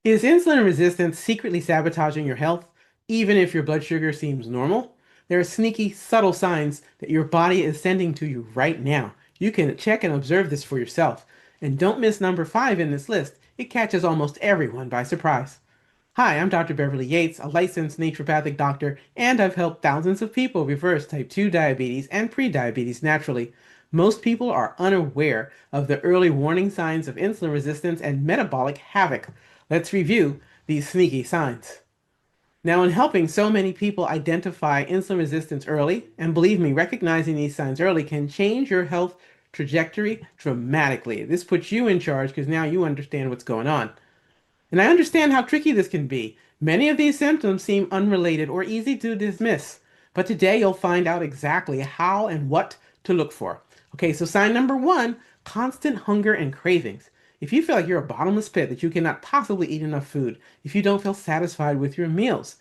Is insulin resistance secretly sabotaging your health, even if your blood sugar seems normal? There are sneaky, subtle signs that your body is sending to you right now. You can check and observe this for yourself. And don't miss number 5 in this list. It catches almost everyone by surprise. Hi, I'm Dr. Beverly Yates, a licensed naturopathic doctor, and I've helped thousands of people reverse type 2 diabetes and prediabetes naturally. Most people are unaware of the early warning signs of insulin resistance and metabolic havoc. Let's review these sneaky signs. Now, in helping so many people identify insulin resistance early, and believe me, recognizing these signs early can change your health trajectory dramatically. This puts you in charge because now you understand what's going on. And I understand how tricky this can be. Many of these symptoms seem unrelated or easy to dismiss, but today you'll find out exactly how and what to look for. Okay, so sign number 1, constant hunger and cravings. If you feel like you're a bottomless pit, that you cannot possibly eat enough food, if you don't feel satisfied with your meals,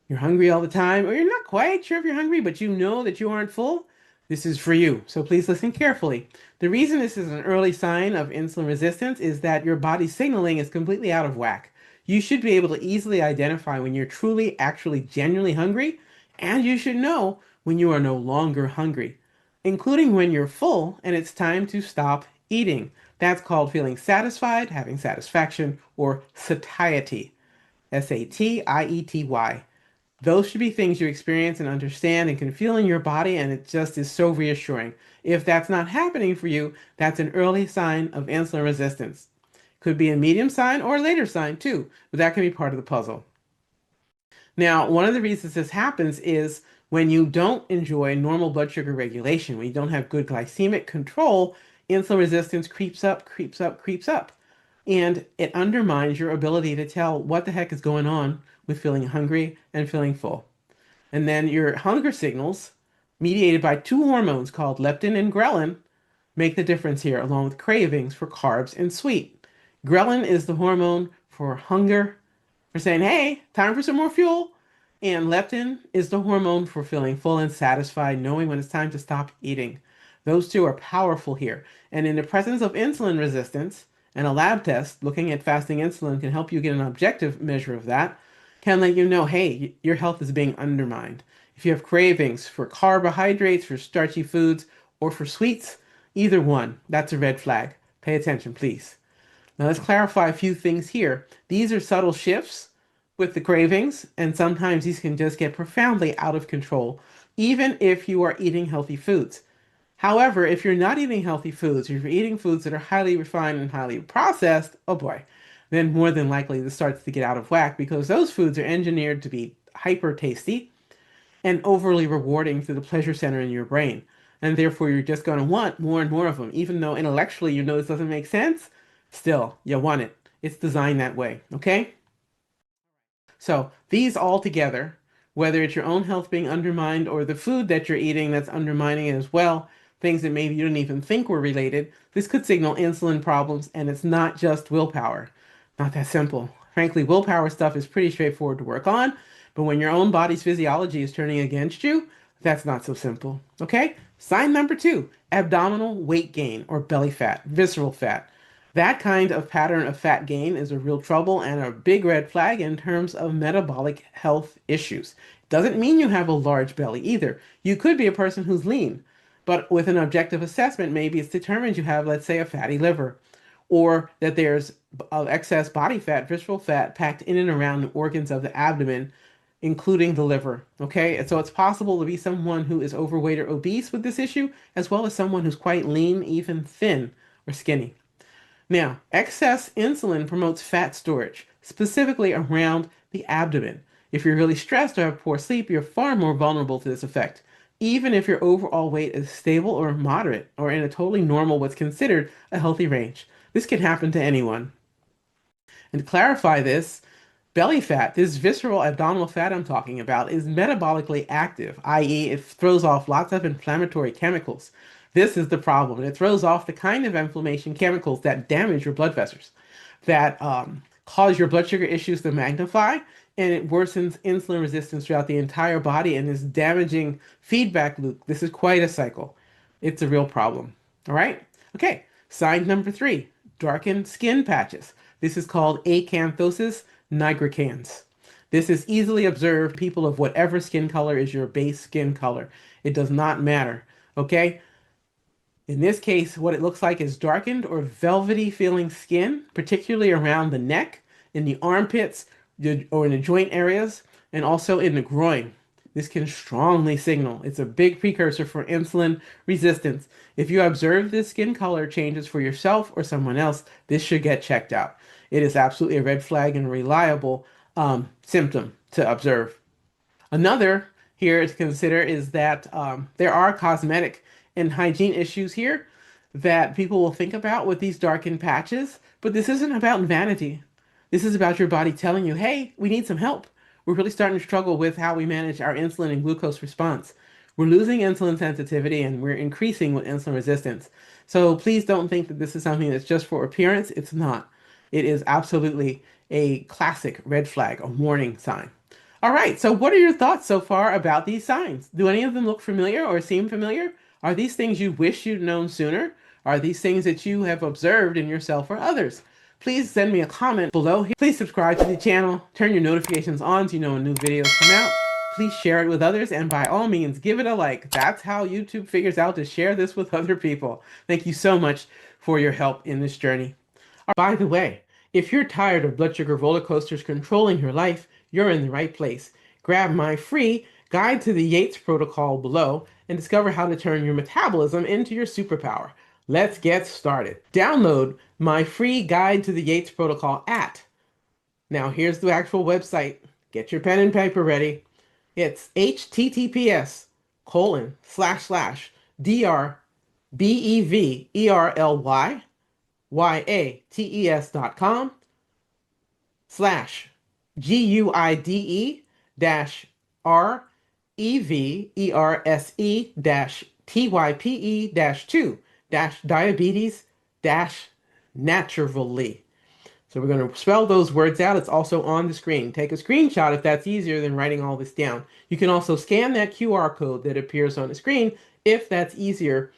you're hungry all the time, or you're not quite sure if you're hungry, but you know that you aren't full, this is for you. So please listen carefully. The reason this is an early sign of insulin resistance is that your body's signaling is completely out of whack. You should be able to easily identify when you're truly, actually, genuinely hungry, and you should know when you are no longer hungry, including when you're full and it's time to stop eating. That's called feeling satisfied, having satisfaction, or satiety. Satiety. Those should be things you experience and understand and can feel in your body, and it just is so reassuring. If that's not happening for you, that's an early sign of insulin resistance. Could be a medium sign or a later sign too, but that can be part of the puzzle. Now, one of the reasons this happens is when you don't enjoy normal blood sugar regulation, when you don't have good glycemic control, insulin resistance creeps up, creeps up, creeps up. And it undermines your ability to tell what the heck is going on with feeling hungry and feeling full. And then your hunger signals, mediated by two hormones called leptin and ghrelin, make the difference here, along with cravings for carbs and sweet. Ghrelin is the hormone for hunger, for saying, hey, time for some more fuel. And leptin is the hormone for feeling full and satisfied, knowing when it's time to stop eating. Those two are powerful here. And in the presence of insulin resistance, and a lab test looking at fasting insulin can help you get an objective measure of that, can let you know, hey, your health is being undermined. If you have cravings for carbohydrates, for starchy foods, or for sweets, either one, that's a red flag. Pay attention, please. Now let's clarify a few things here. These are subtle shifts with the cravings, and sometimes these can just get profoundly out of control, even if you are eating healthy foods. However, if you're not eating healthy foods, or if you're eating foods that are highly refined and highly processed, oh boy, then more than likely this starts to get out of whack because those foods are engineered to be hyper tasty and overly rewarding to the pleasure center in your brain. And therefore, you're just going to want more and more of them. Even though intellectually you know this doesn't make sense, still, you want it. It's designed that way, okay? So these all together, whether it's your own health being undermined or the food that you're eating that's undermining it as well, things that maybe you didn't even think were related, this could signal insulin problems, and it's not just willpower. Not that simple. Frankly, willpower stuff is pretty straightforward to work on, but when your own body's physiology is turning against you, that's not so simple. Okay? Sign number 2, abdominal weight gain or belly fat, visceral fat. That kind of pattern of fat gain is a real trouble and a big red flag in terms of metabolic health issues. Doesn't mean you have a large belly either. You could be a person who's lean, but with an objective assessment, maybe it's determined you have, let's say, a fatty liver, or that there's excess body fat, visceral fat, packed in and around the organs of the abdomen, including the liver. Okay, and so it's possible to be someone who is overweight or obese with this issue, as well as someone who's quite lean, even thin or skinny. Now, excess insulin promotes fat storage, specifically around the abdomen. If you're really stressed or have poor sleep, you're far more vulnerable to this effect, even if your overall weight is stable or moderate or in a totally normal, what's considered a healthy range. This can happen to anyone. And to clarify this, belly fat, this visceral abdominal fat I'm talking about, is metabolically active, i.e., it throws off lots of inflammatory chemicals. This is the problem. It throws off the kind of inflammation chemicals that damage your blood vessels, that cause your blood sugar issues to magnify, and it worsens insulin resistance throughout the entire body and this damaging feedback loop. This is quite a cycle. It's a real problem. All right? Okay, sign number 3, darkened skin patches. This is called acanthosis nigricans. This is easily observed people of whatever skin color is your base skin color. It does not matter. Okay? In this case, what it looks like is darkened or velvety feeling skin, particularly around the neck, in the armpits, or in the joint areas, and also in the groin. This can strongly signal. It's a big precursor for insulin resistance. If you observe this skin color changes for yourself or someone else, this should get checked out. It is absolutely a red flag and reliable symptom to observe. Another here to consider is that there are cosmetic and hygiene issues here that people will think about with these darkened patches, but this isn't about vanity. This is about your body telling you, hey, we need some help. We're really starting to struggle with how we manage our insulin and glucose response. We're losing insulin sensitivity and we're increasing with insulin resistance. So please don't think that this is something that's just for appearance. It's not. It is absolutely a classic red flag, a warning sign. All right, so what are your thoughts so far about these signs? Do any of them look familiar or seem familiar? Are these things you wish you'd known sooner? Are these things that you have observed in yourself or others? Please send me a comment below. Please subscribe to the channel, turn your notifications on so you know when new videos come out. Please share it with others, and by all means, give it a like. That's how YouTube figures out to share this with other people. Thank you so much for your help in this journey. By the way, if you're tired of blood sugar roller coasters controlling your life, you're in the right place. Grab my free guide to the Yates Protocol below and discover how to turn your metabolism into your superpower. Let's get started. Download my free guide to the Yates Protocol at, now here's the actual website. Get your pen and paper ready. It's https://guides-type-2-diabetes-naturally. So we're going to spell those words out. It's also on the screen. Take a screenshot if that's easier than writing all this down. You can also scan that QR code that appears on the screen if that's easier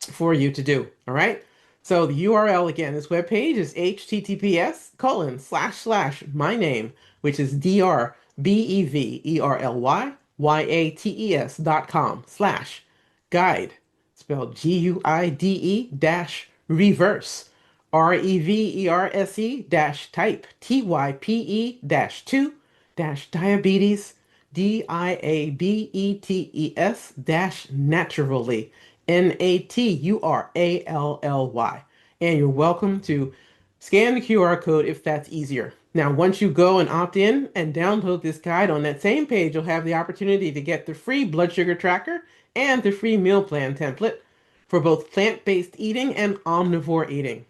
for you to do. All right. So the URL again, this webpage is https:// my name, which is drbeverlyyates.com/guide, spelled GUIDE dash reverse. REVERSE dash type TYPE dash 2 dash diabetes DIABETES dash naturally NATURALLY. And you're welcome to scan the QR code if that's easier. Now, once you go and opt in and download this guide on that same page, you'll have the opportunity to get the free blood sugar tracker and the free meal plan template for both plant-based eating and omnivore eating.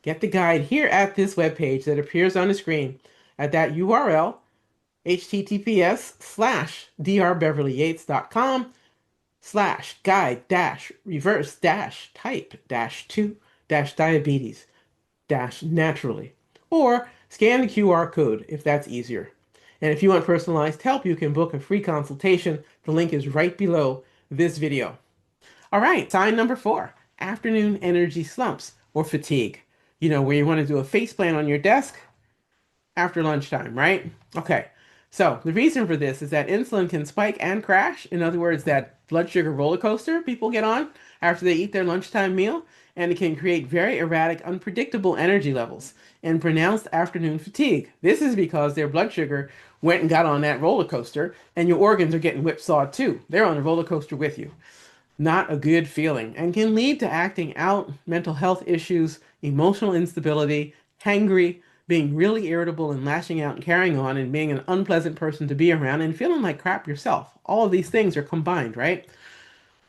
Get the guide here at this webpage that appears on the screen at that URL, https://guide-reverse-type-2-diabetes-naturally. Or scan the QR code if that's easier. And if you want personalized help, you can book a free consultation. The link is right below this video. All right, sign number 4, afternoon energy slumps or fatigue. You know, where you want to do a face plant on your desk after lunchtime, right? Okay, so the reason for this is that insulin can spike and crash. In other words, that blood sugar roller coaster people get on after they eat their lunchtime meal, and it can create very erratic, unpredictable energy levels and pronounced afternoon fatigue. This is because their blood sugar went and got on that roller coaster, and your organs are getting whipsawed too. They're on the roller coaster with you. Not a good feeling, and can lead to acting out, mental health issues, emotional instability, hangry, being really irritable and lashing out and carrying on, and being an unpleasant person to be around and feeling like crap yourself. All of these things are combined, right?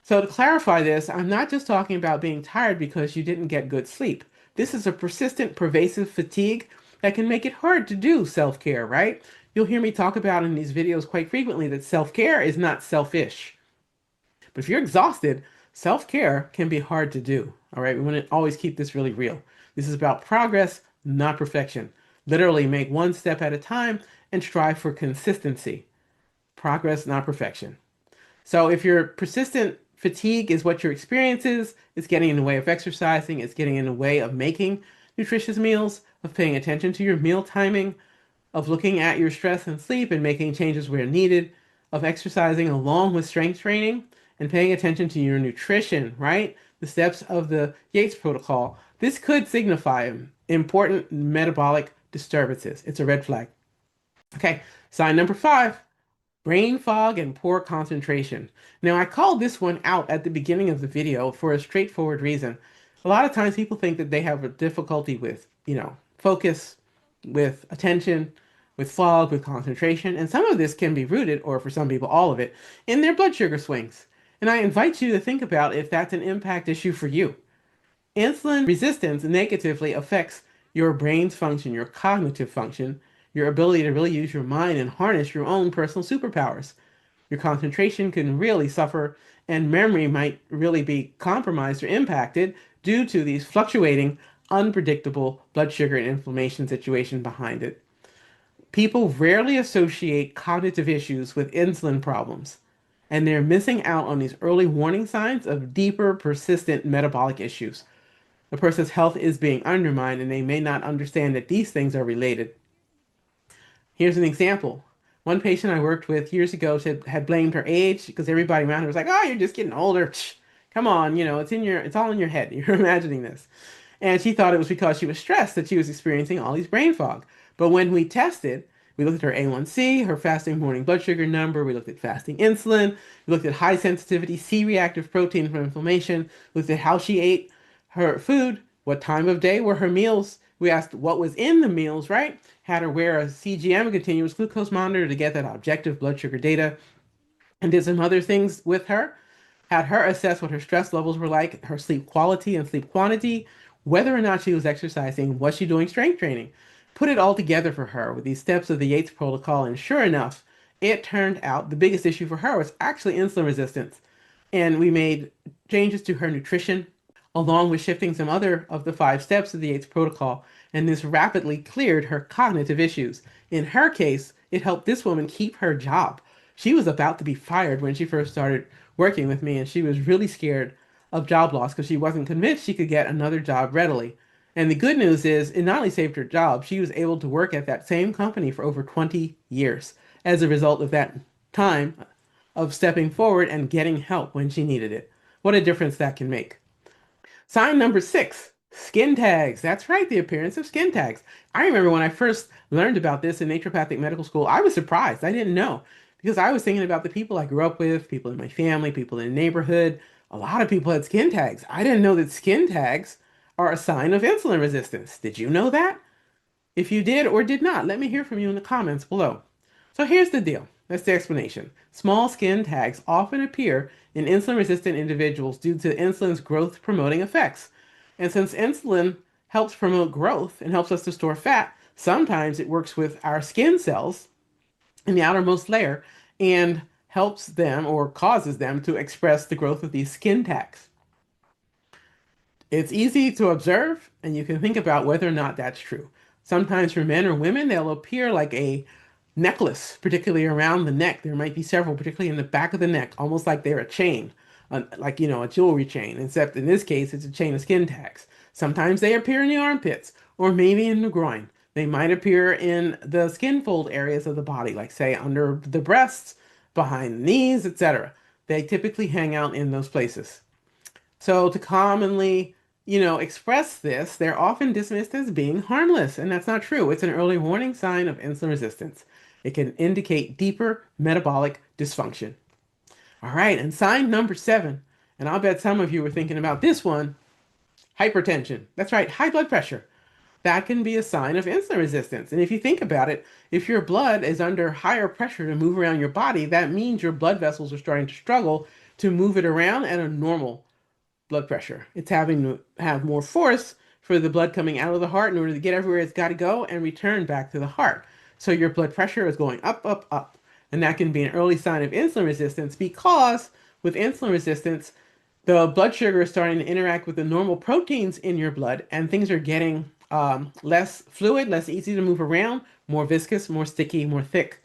So to clarify this, I'm not just talking about being tired because you didn't get good sleep. This is a persistent, pervasive fatigue that can make it hard to do self-care, right? You'll hear me talk about in these videos quite frequently that self-care is not selfish. But if you're exhausted, self-care can be hard to do. All right, we want to always keep this really real. This is about progress, not perfection. Literally make one step at a time and strive for consistency. Progress, not perfection. So if your persistent fatigue is what your experience is, it's getting in the way of exercising, it's getting in the way of making nutritious meals, of paying attention to your meal timing, of looking at your stress and sleep and making changes where needed, of exercising along with strength training, and paying attention to your nutrition, right? The steps of the Yates Protocol. This could signify important metabolic disturbances. It's a red flag. Okay, sign number 5, brain fog and poor concentration. Now, I called this one out at the beginning of the video for a straightforward reason. A lot of times people think that they have a difficulty with, focus, with attention, with fog, with concentration, and some of this can be rooted, or for some people, all of it, in their blood sugar swings. And I invite you to think about if that's an impact issue for you. Insulin resistance negatively affects your brain's function, your cognitive function, your ability to really use your mind and harness your own personal superpowers. Your concentration can really suffer, and memory might really be compromised or impacted due to these fluctuating, unpredictable blood sugar and inflammation situation behind it. People rarely associate cognitive issues with insulin problems, and they're missing out on these early warning signs of deeper, persistent metabolic issues. The person's health is being undermined, and they may not understand that these things are related. Here's an example. One patient I worked with years ago had blamed her age because everybody around her was like, "Oh, you're just getting older. Come on, it's all in your head. You're imagining this." And she thought it was because she was stressed that she was experiencing all these brain fog. But when we tested, we looked at her A1C, her fasting morning blood sugar number, we looked at fasting insulin, we looked at high sensitivity C-reactive protein from inflammation, looked at how she ate her food, what time of day were her meals. We asked what was in the meals, right? Had her wear a CGM, a continuous glucose monitor, to get that objective blood sugar data, and did some other things with her. Had her assess what her stress levels were like, her sleep quality and sleep quantity, whether or not she was exercising, was she doing strength training. Put it all together for her with these steps of the Yates Protocol, and sure enough, it turned out the biggest issue for her was actually insulin resistance. And we made changes to her nutrition, along with shifting some other of the 5 steps of the Yates Protocol, and this rapidly cleared her cognitive issues. In her case, it helped this woman keep her job. She was about to be fired when she first started working with me, and she was really scared of job loss because she wasn't convinced she could get another job readily. And the good news is, it not only saved her job, she was able to work at that same company for over 20 years as a result of that time of stepping forward and getting help when she needed it. What a difference that can make. Sign number 6, skin tags. That's right, the appearance of skin tags. I remember when I first learned about this in naturopathic medical school, I was surprised. I didn't know because I was thinking about the people I grew up with, people in my family, people in the neighborhood. A lot of people had skin tags. I didn't know that skin tags are a sign of insulin resistance. Did you know that? If you did or did not, let me hear from you in the comments below. So here's the deal. That's the explanation. Small skin tags often appear in insulin-resistant individuals due to insulin's growth-promoting effects. And since insulin helps promote growth and helps us to store fat, sometimes it works with our skin cells in the outermost layer and helps them or causes them to express the growth of these skin tags. It's easy to observe, and you can think about whether or not that's true. Sometimes for men or women, they'll appear like a necklace, particularly around the neck. There might be several, particularly in the back of the neck, almost like they're a chain, like, a jewelry chain, except in this case, it's a chain of skin tags. Sometimes they appear in the armpits or maybe in the groin. They might appear in the skin fold areas of the body, like say under the breasts, behind the knees, etc. They typically hang out in those places. So to commonly, express this, they're often dismissed as being harmless, and that's not true. It's an early warning sign of insulin resistance. It can indicate deeper metabolic dysfunction. All right, and sign number 7, and I'll bet some of you were thinking about this one, hypertension. That's right, high blood pressure. That can be a sign of insulin resistance. And if you think about it, if your blood is under higher pressure to move around your body, that means your blood vessels are starting to struggle to move it around at a normal blood pressure. It's having to have more force for the blood coming out of the heart in order to get everywhere it's got to go and return back to the heart. So your blood pressure is going up, up, up. And that can be an early sign of insulin resistance because with insulin resistance, the blood sugar is starting to interact with the normal proteins in your blood, and things are getting less fluid, less easy to move around, more viscous, more sticky, more thick.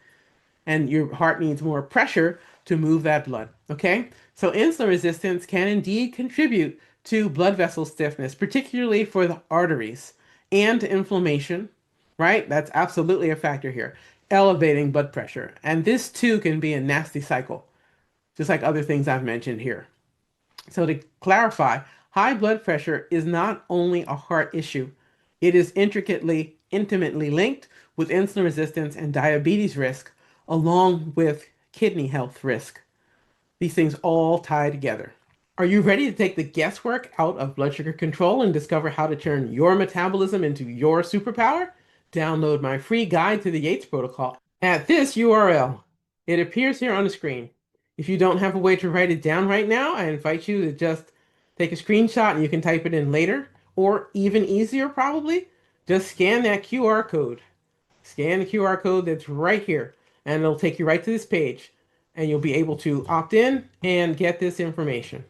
And your heart needs more pressure to move that blood, okay? So insulin resistance can indeed contribute to blood vessel stiffness, particularly for the arteries. and inflammation, right? That's absolutely a factor here. Elevating blood pressure. And this too can be a nasty cycle, just like other things I've mentioned here. So to clarify, high blood pressure is not only a heart issue, it is intimately linked with insulin resistance and diabetes risk, along with kidney health risk. These things all tie together. Are you ready to take the guesswork out of blood sugar control and discover how to turn your metabolism into your superpower? Download my free guide to the Yates Protocol at this URL. It appears here on the screen. If you don't have a way to write it down right now, I invite you to just take a screenshot and you can type it in later, or even easier probably, just scan that QR code. Scan the QR code that's right here, and it'll take you right to this page, and you'll be able to opt in and get this information.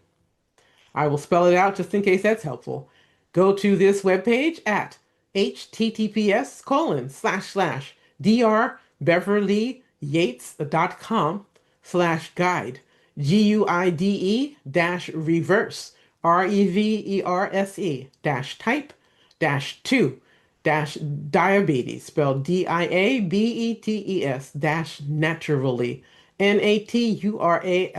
I will spell it out just in case that's helpful. Go to this webpage at https://drbeverlyyates.com/guide GUIDE-reverse REVERSE-type-2-diabetes spelled DIABETES-naturally NATURALLY.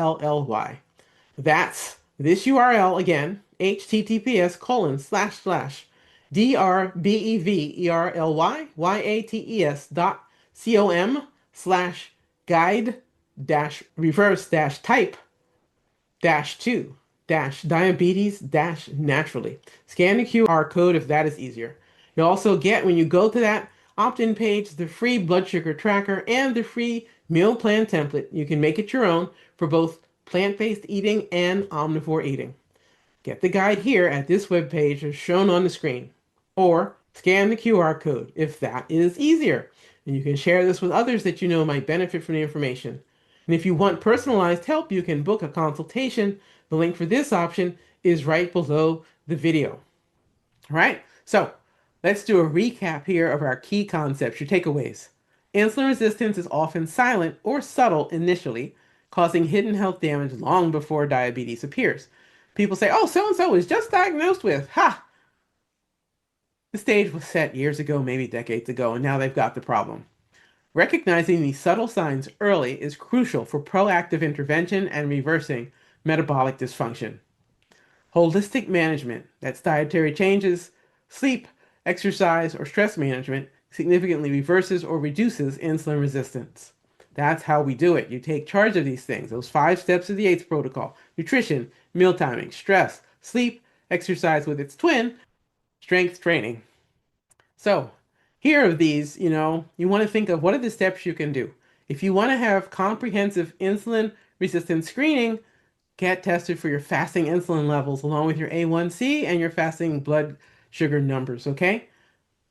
That's this URL again, https://drbeverly-yates.com/guide-reverse-type-2-diabetes-naturally. Scan the QR code if that is easier. You'll also get, when you go to that opt-in page, the free blood sugar tracker and the free meal plan template. You can make it your own for both plant-based eating and omnivore eating. Get the guide here at this webpage as shown on the screen, or scan the QR code if that is easier. And you can share this with others that you know might benefit from the information. And if you want personalized help, you can book a consultation. The link for this option is right below the video. All right, so let's do a recap here of our key concepts, your takeaways. Insulin resistance is often silent or subtle initially, causing hidden health damage long before diabetes appears. People say, oh, so-and-so is just diagnosed with, ha! The stage was set years ago, maybe decades ago, and now they've got the problem. Recognizing these subtle signs early is crucial for proactive intervention and reversing metabolic dysfunction. Holistic management, that's dietary changes, sleep, exercise, or stress management, significantly reverses or reduces insulin resistance. That's how we do it. You take charge of these things, those 5 steps of the Yates Protocol: nutrition, meal timing, stress, sleep, exercise with its twin, strength training. So here are these, you want to think of what are the steps you can do. If you want to have comprehensive insulin resistance screening, get tested for your fasting insulin levels along with your A1C and your fasting blood sugar numbers, okay?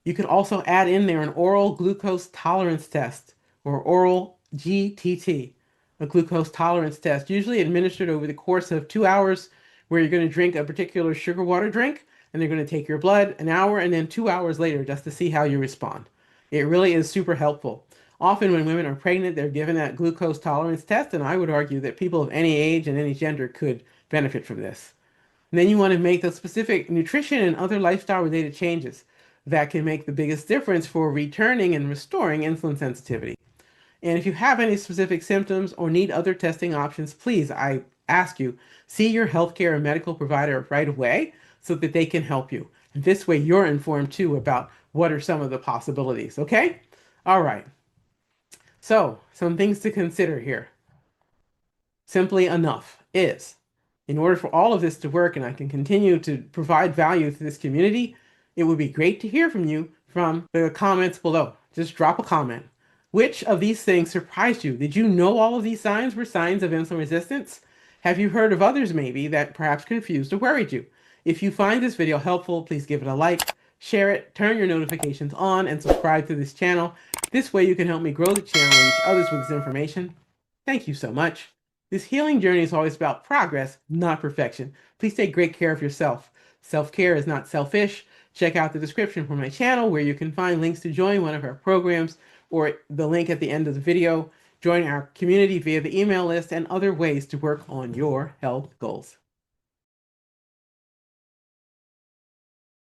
You could also add in there an oral glucose tolerance test, or oral GTT, a glucose tolerance test, usually administered over the course of 2 hours, where you're going to drink a particular sugar water drink, and they're going to take your blood an hour and then 2 hours later just to see how you respond. It really is super helpful. Often when women are pregnant, they're given that glucose tolerance test, and I would argue that people of any age and any gender could benefit from this. And then you want to make the specific nutrition and other lifestyle-related changes that can make the biggest difference for returning and restoring insulin sensitivity. And if you have any specific symptoms or need other testing options, please, I ask you, see your healthcare and medical provider right away so that they can help you. And this way you're informed too about what are some of the possibilities, okay? All right. So, some things to consider here. Simply enough is, in order for all of this to work and I can continue to provide value to this community, it would be great to hear from you from the comments below. Just drop a comment. Which of these things surprised you? Did you know all of these signs were signs of insulin resistance? Have you heard of others maybe that perhaps confused or worried you? If you find this video helpful, please give it a like, share it, turn your notifications on, and subscribe to this channel. This way you can help me grow the channel and reach others with this information. Thank you so much. This healing journey is always about progress, not perfection. Please take great care of yourself. Self-care is not selfish. Check out the description for my channel where you can find links to join one of our programs, or the link at the end of the video. Join our community via the email list and other ways to work on your health goals.